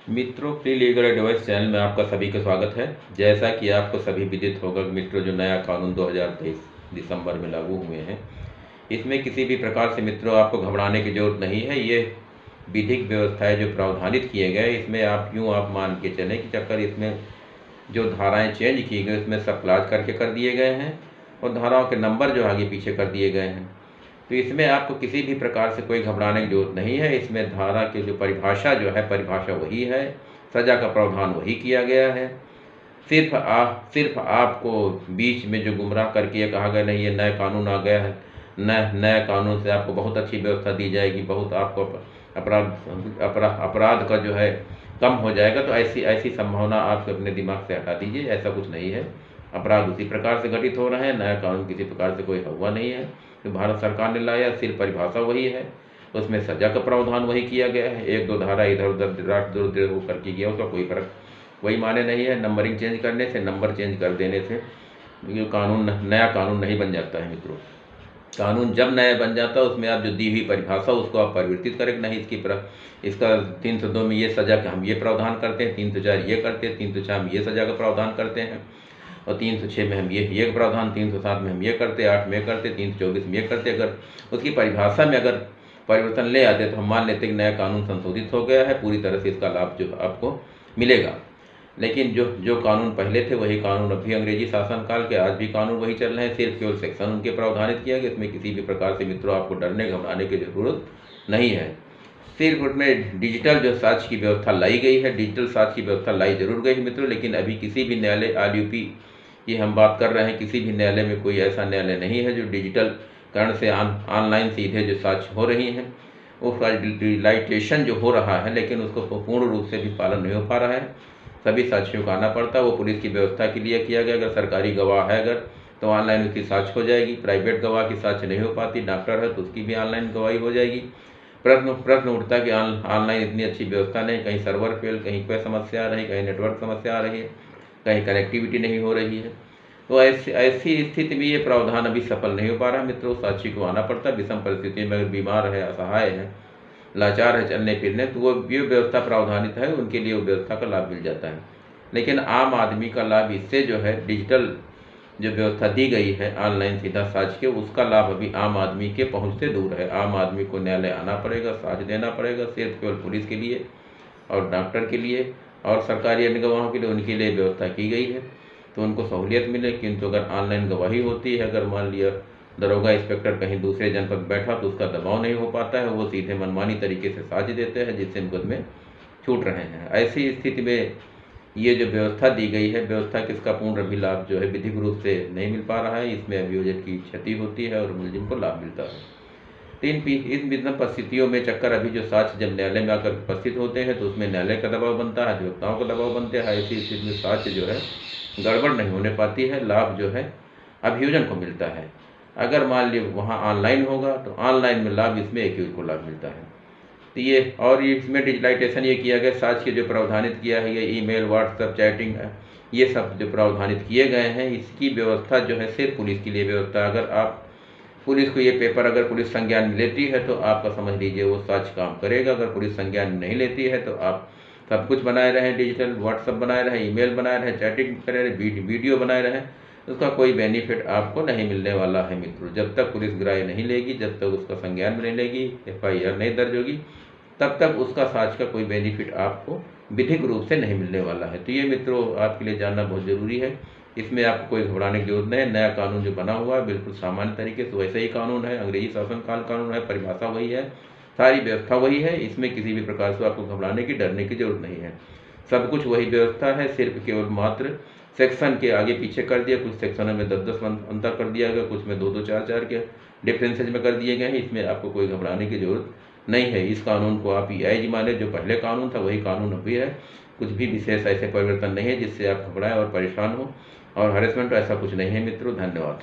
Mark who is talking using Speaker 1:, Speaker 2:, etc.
Speaker 1: मित्रों, pre legal advice channel में आपका सभी का स्वागत है। जैसा कि आपको सभी विदित होगा मित्रों, जो नया कानून 2023 दिसंबर में लागू हुए हैं, इसमें किसी भी प्रकार से मित्रों आपको घबराने की जरूरत नहीं है। ये विधिक व्यवस्थाएं जो प्रावधानित किए गए, इसमें आप मान के चलें कि चक्कर इसमें जो धाराएं चेंज की गई उसमें सब क्लास करके कर दिए गए हैं और धाराओं के नंबर जो आगे पीछे कर दिए गए हैं। तो इसमें आपको किसी भी प्रकार से कोई घबराने की जरूरत नहीं है। इसमें धारा की जो परिभाषा वही है, सजा का प्रावधान वही किया गया है। सिर्फ आपको बीच में जो गुमराह करके ये कहा गया नहीं ये नया कानून आ गया है, नए कानून से आपको बहुत अच्छी व्यवस्था दी जाएगी, बहुत आपको अपराध का जो है कम हो जाएगा, तो ऐसी संभावना आप अपने दिमाग से हटा दीजिए। ऐसा कुछ नहीं है। अपराध उसी प्रकार से घटित हो रहे हैं, नया कानून किसी प्रकार से कोई हुआ नहीं है। तो भारत सरकार ने लाया, सिर्फ परिभाषा वही है, उसमें सजा का प्रावधान वही किया गया है। एक दो धारा इधर उधर राष्ट्र वो करके किया, उसका कोई माने नहीं है। नंबरिंग चेंज करने से, नंबर चेंज कर देने से ये नया कानून नहीं बन जाता है मित्रों। कानून जब नया बन जाता है उसमें आप जो दी हुई परिभाषा उसको आप परिवर्तित करें, नहीं इसका 302 में ये सजा का हम ये प्रावधान करते हैं, 304 ये करते हैं, 306 हम ये सजा का प्रावधान करते हैं और 306 में हम ये प्रावधान, 307 में हम ये करते, 8 में करते, 324 में ये करते। अगर उसकी परिभाषा में अगर परिवर्तन ले आते तो हम मान लेते कि नया कानून संशोधित हो गया है, पूरी तरह से इसका लाभ जो आपको मिलेगा। लेकिन जो कानून पहले थे वही कानून अभी अंग्रेजी शासनकाल के आज भी कानून वही चल रहे हैं, सिर्फ केवल सेक्शन उनके प्रावधानित किया गया। इसमें किसी भी प्रकार से मित्रों आपको डरने घबराने की जरूरत नहीं है। सिर्फ उसमें डिजिटल जो साक्ष्य की व्यवस्था लाई गई है, डिजिटल साक्ष्य की व्यवस्था लाई जरूर गई है मित्रों, लेकिन अभी किसी भी न्यायालय आरयूपी की हम बात कर रहे हैं, किसी भी न्यायालय में कोई ऐसा न्यायालय नहीं है जो डिजिटल करण से ऑनलाइन सीधे जो साक्ष्य हो रही हैं उसका डिजिटलाइजेशन जो हो रहा है, लेकिन उसको पूर्ण रूप से भी पालन नहीं हो पा रहा है। सभी साक्ष्यों को आना पड़ता है। वो पुलिस की व्यवस्था के लिए किया गया। अगर सरकारी गवाह है अगर तो ऑनलाइन उसकी साक्ष्य हो जाएगी। प्राइवेट गवाह की साक्ष्य नहीं हो पाती, डॉक्टर है तो उसकी भी ऑनलाइन गवाही हो जाएगी। प्रश्न उठता है कि ऑनलाइन इतनी अच्छी व्यवस्था नहीं, कहीं सर्वर फेल, कहीं कोई समस्या आ रही, कहीं नेटवर्क समस्या आ रही है, कहीं कनेक्टिविटी नहीं हो रही है। तो ऐसी स्थिति में ये प्रावधान अभी सफल नहीं हो पा रहा मित्रों। साक्षी को आना पड़ता है। विषम परिस्थिति में अगर बीमार है, असहाय है, लाचार है चलने फिरने, तो वो ये व्यवस्था प्रावधानित है, उनके लिए वो व्यवस्था का लाभ मिल जाता है। लेकिन आम आदमी का लाभ इससे जो है डिजिटल जो व्यवस्था दी गई है ऑनलाइन सीधा साक्ष्य के, उसका लाभ अभी आम आदमी के पहुंच से दूर है। आम आदमी को न्यायालय आना पड़ेगा, साक्ष्य देना पड़ेगा, सिर्फ केवल पुलिस के लिए और डॉक्टर के लिए और सरकारी अन्य गवाहों के लिए उनके लिए व्यवस्था की गई है, तो उनको सहूलियत मिले। किंतु अगर ऑनलाइन गवाही होती है, अगर मान लिया दरोगा इंस्पेक्टर कहीं दूसरे जनपद बैठा तो उसका दबाव नहीं हो पाता है, वो सीधे मनमानी तरीके से साक्ष्य देते हैं जिससे मुकदमे छूट रहे हैं। ऐसी स्थिति में ये जो व्यवस्था दी गई है, व्यवस्था किसका पूर्ण अभी लाभ जो है विधिक रूप से नहीं मिल पा रहा है। इसमें अभियोजक की क्षति होती है और मुलजिम को लाभ मिलता है। तो इन विभिन्न परिस्थितियों में चक्कर अभी जो साक्ष्य जब न्यायालय में आकर उपस्थित होते हैं तो उसमें न्यायालय का दबाव बनता है, अधिवक्ताओं का दबाव बनते हैं। ऐसी स्थिति में साक्ष्य जो है गड़बड़ नहीं होने पाती है, लाभ जो है अभियोजन को मिलता है। अगर मान लीजिए वहाँ ऑनलाइन होगा तो ऑनलाइन में लाभ इसमें एक्यूज को लाभ मिलता है। तो ये इसमें डिजिटलाइजेशन ये किया गया, साक्ष्य जो प्रावधानित किया है, ये ईमेल, व्हाट्सएप, चैटिंग, ये सब जो प्रावधानित किए गए हैं, इसकी व्यवस्था जो है सिर्फ पुलिस के लिए व्यवस्था। अगर आप पुलिस को ये पेपर अगर पुलिस संज्ञान में लेती है तो आपका समझ लीजिए वो साक्ष्य काम करेगा। अगर पुलिस संज्ञान में नहीं लेती है तो आप सब कुछ बनाए रहें, डिजिटल व्हाट्सएप बनाए रहें, ईमेल बनाए रहें, चैटिंग करें रहें, वीडियो बनाए रहें, उसका कोई बेनिफिट आपको नहीं मिलने वाला है मित्रों। जब तक पुलिस ग्राह्य नहीं लेगी, जब तक उसका संज्ञान में नहीं लेगी, FIR नहीं दर्ज होगी, तब तक उसका साक्ष्य का कोई बेनिफिट आपको विधिक रूप से नहीं मिलने वाला है। तो ये मित्रों आपके लिए जानना बहुत ज़रूरी है। इसमें आपको कोई घबराने की जरूरत नहीं है। नया कानून जो बना हुआ है बिल्कुल सामान्य तरीके से वैसे ही कानून है, अंग्रेजी शासनकाल कानून है, परिभाषा वही है, सारी व्यवस्था वही है। इसमें किसी भी प्रकार से आपको घबराने की, डरने की जरूरत नहीं है। सब कुछ वही व्यवस्था है, सिर्फ केवल मात्र सेक्शन के आगे पीछे कर दिया, कुछ सेक्शनों में 10-10 अंतर कर दिया गया, कुछ में 2-2, 4-4 के डिफरेंसेज में कर दिए गए हैं। इसमें आपको कोई घबराने की जरूरत नहीं है। इस कानून को आप EIG माने, जो पहले कानून था वही कानून अभी है। कुछ भी विशेष ऐसे परिवर्तन नहीं है जिससे आप घबराएं और परेशान हो, और हरेसमेंट ऐसा कुछ नहीं है मित्रों। धन्यवाद।